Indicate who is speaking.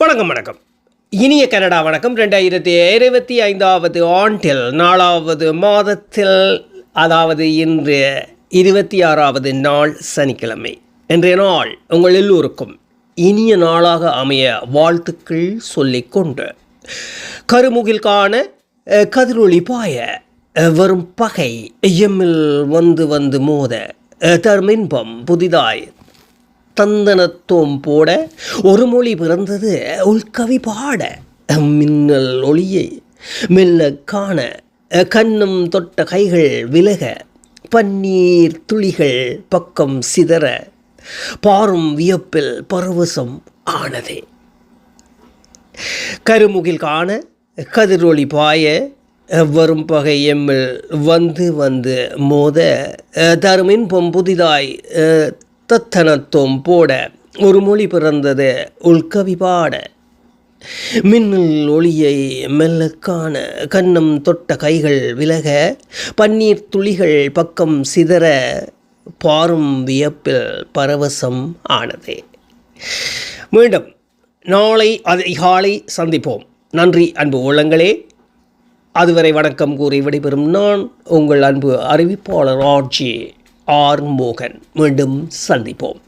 Speaker 1: வணக்கம். இனிய கனடா வணக்கம். 2025 ஆண்டில் 4வது மாதத்தில், அதாவது இன்று 26வது நாள் சனிக்கிழமை. இன்றைய நாள் உங்கள் எல்லோருக்கும் இனிய நாளாக அமைய வாழ்த்துக்கள் சொல்லிக்கொண்டு, கருமுகில் காண கதிரொளி பாய வரும் பகை எம்மில் வந்து மோத தர்மின்பம் புதிதாய் தந்தனத்தோம் போட ஒரு மொழி பிறந்தது உள்கவி பாட மின்னல் ஒளியை மெல்ல காண கண்ணும் தொட்ட கைகள் விலக பன்னீர் துளிகள் பக்கம் சிதற பாரும் வியப்பில் பரவசம் ஆனதே. கருமுகில் காண கதிரொளி பாய வரும் பகை எம்மில் வந்து மோத தருமின்பம் புதிதாய் தத்தனத்தோம் போட ஒரு மொழி பிறந்தது உள்கவி பாட மின்னல் ஒளியை மெல்ல காண கண்ணம் தொட்ட கைகள் விலக பன்னீர் துளிகள் பக்கம் சிதற பாரும் வியப்பில் பரவசம் ஆனதே. மீண்டும் நாளை அதிகாலை சந்திப்போம். நன்றி அன்பு உள்ளங்களே. அதுவரை வணக்கம் கூறி விடைபெறும் நான் உங்கள் அன்பு அறிவிப்பாளர் ஆர்ஜே ஆர் மோகன். மீண்டும் சந்திப்போம்.